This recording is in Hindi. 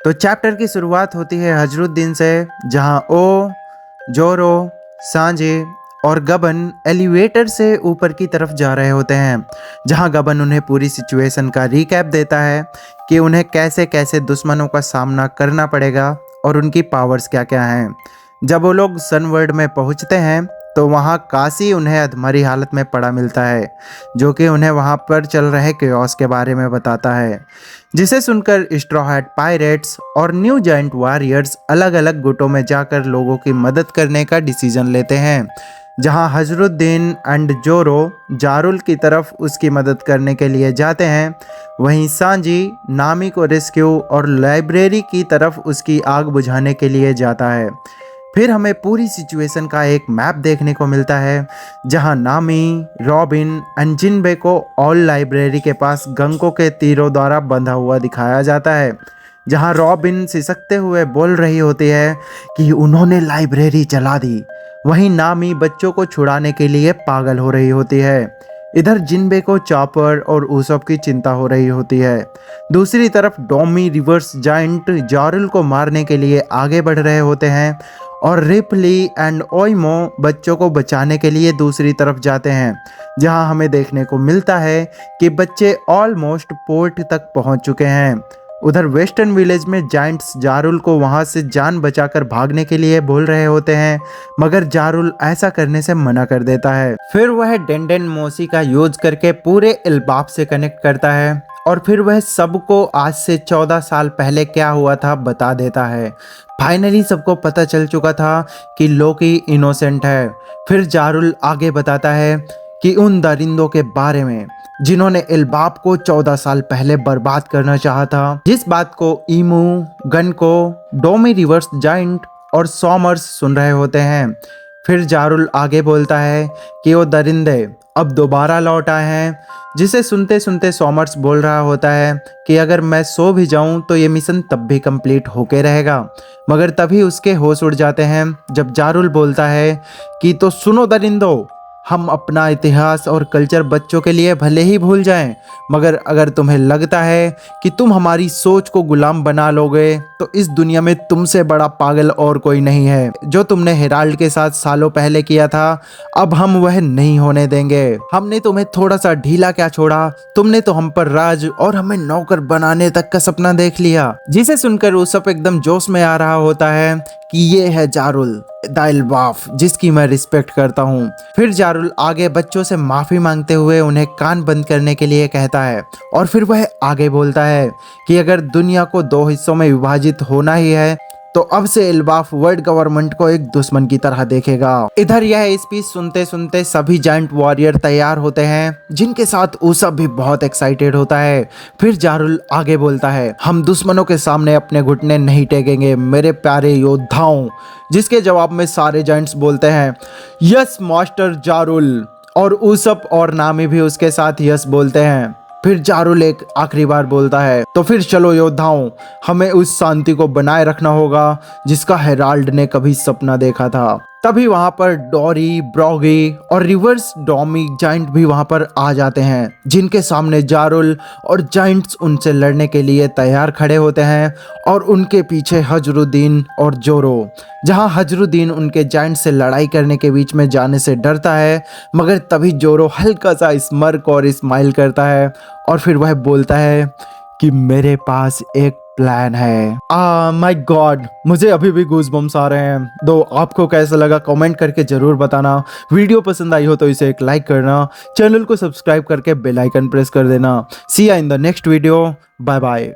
तो चैप्टर की शुरुआत होती है हजरुद्दीन से, जहां ओ, जोरो, सांजे और गबन एलिवेटर से ऊपर की तरफ जा रहे होते हैं, जहां गबन उन्हें पूरी सिचुएशन का रिकैप देता है कि उन्हें कैसे कैसे दुश्मनों का सामना करना पड़ेगा और उनकी पावर्स क्या क्या हैं। जब वो लोग सनवर्ल्ड में पहुंचते हैं तो वहां काशी उन्हें अधमरी हालत में पड़ा मिलता है, जो कि उन्हें वहां पर चल रहे केओस के बारे में बताता है, जिसे सुनकर स्ट्रॉ हैट पायरेट्स और न्यू जायंट वॉरियर्स अलग अलग गुटों में जाकर लोगों की मदद करने का डिसीजन लेते हैं। जहां हजरुद्दीन एंड जोरो जारुल की तरफ उसकी मदद करने के लिए जाते हैं, वहीं सांजी नामी को रेस्क्यू और लाइब्रेरी की तरफ उसकी आग बुझाने के लिए जाता है। फिर हमें पूरी सिचुएशन का एक मैप देखने को मिलता है, जहां नामी, रॉबिन एंड जिनबे को ऑल लाइब्रेरी के पास गंको के तीरों द्वारा बंधा हुआ दिखाया जाता है, जहां रॉबिन सिसकते हुए बोल रही होती है कि उन्होंने लाइब्रेरी जला दी। वहीं नामी बच्चों को छुड़ाने के लिए पागल हो रही होती है। इधर जिनबे को चॉपर और ऊसप की चिंता हो रही होती है। दूसरी तरफ डोमी रिवर्स जायंट जारुल को मारने के लिए आगे बढ़ रहे होते हैं और रिपली एंड ओइमो बच्चों को बचाने के लिए दूसरी तरफ जाते हैं, जहां हमें देखने को मिलता है कि बच्चे ऑलमोस्ट पोर्ट तक पहुंच चुके हैं। उधर वेस्टर्न विलेज में जायंट्स जारुल को वहां से जान बचाकर भागने के लिए बोल रहे होते हैं, मगर जारुल ऐसा करने से मना कर देता है। फिर वह डेंडेन मोसी का यूज करके पूरे इल्बाब से कनेक्ट करता है और फिर वह सबको आज से 14 साल पहले क्या हुआ था बता देता है। फाइनली सबको पता चल चुका था कि लोकी इनोसेंट है। फिर जारुल आगे बताता है कि उन दरिंदों के बारे में जिन्होंने इल्बाब को 14 साल पहले बर्बाद करना चाहा था, जिस बात को ईमू, गनको, डोमी रिवर्स जायंट और सॉमर्स सुन रहे होते हैं। फिर जारुल आगे बोलता है कि वो दरिंदे अब दोबारा लौट आए हैं, जिसे सुनते सुनते सॉमर्स बोल रहा होता है कि अगर मैं सो भी जाऊं तो ये मिशन तब भी कंप्लीट होके रहेगा। मगर तभी उसके होश उड़ जाते हैं जब जारुल बोलता है कि तो सुनो दरिंदो, हम अपना इतिहास और कल्चर बच्चों के लिए भले ही भूल जाएं, मगर अगर तुम्हें लगता है कि तुम हमारी सोच को गुलाम बना लोगे तो इस दुनिया में तुमसे बड़ा पागल और कोई नहीं है। जो तुमने हेराल्ड के साथ सालों पहले किया था, अब हम वह नहीं होने देंगे। हमने तुम्हें थोड़ा सा ढीला क्या छोड़ा, तुमने तो हम पर राज और हमें नौकर बनाने तक का सपना देख लिया। जिसे सुनकर ऊसप एकदम जोश में आ रहा होता है कि ये है जारुल द इल्बाफ, जिसकी मैं रिस्पेक्ट करता हूँ। फिर जारुल आगे बच्चों से माफी मांगते हुए उन्हें कान बंद करने के लिए कहता है और फिर वह आगे बोलता है कि अगर दुनिया को 2 हिस्सों में विभाजित होना ही है तो अब से इल्बाफ वर्ल्ड गवर्नमेंट को एक दुश्मन की तरह देखेगा। इधर यह स्पीच सुनते सुनते सभी जायंट वॉरियर तैयार होते हैं, जिनके साथ ऊसप भी बहुत एक्साइटेड होता है। फिर जारुल आगे बोलता है, हम दुश्मनों के सामने अपने घुटने नहीं टेकेंगे मेरे प्यारे योद्धाओं। जिसके जवाब में सारे जायंट्स बोलते हैं यस मास्टर जारुल, और ऊसप और नामी भी उसके साथ यस बोलते हैं। फिर जारुल एक आखिरी बार बोलता है, तो फिर चलो योद्धाओं, हमें उस शांति को बनाए रखना होगा जिसका हेराल्ड ने कभी सपना देखा था। तभी वहां पर डोरी, ब्रॉगी और रिवर्स डोमी जायंट भी वहां पर आ जाते हैं, जिनके सामने जारुल और जायंट्स उनसे लड़ने के लिए तैयार खड़े होते हैं और उनके पीछे हजरुद्दीन और जोरो। जहां हजरुद्दीन उनके जायंट से लड़ाई करने के बीच में जाने से डरता है, मगर तभी जोरो हल्का सा स्मर्क और स्माइल करता है और फिर वह बोलता है कि मेरे पास एक प्लान है। माय गॉड, मुझे अभी भी गूज़बम्स आ रहे हैं। दो आपको कैसा लगा कमेंट करके जरूर बताना। वीडियो पसंद आई हो तो इसे एक लाइक करना, चैनल को सब्सक्राइब करके बेल आइकन प्रेस कर देना। See ya in the next video, bye bye.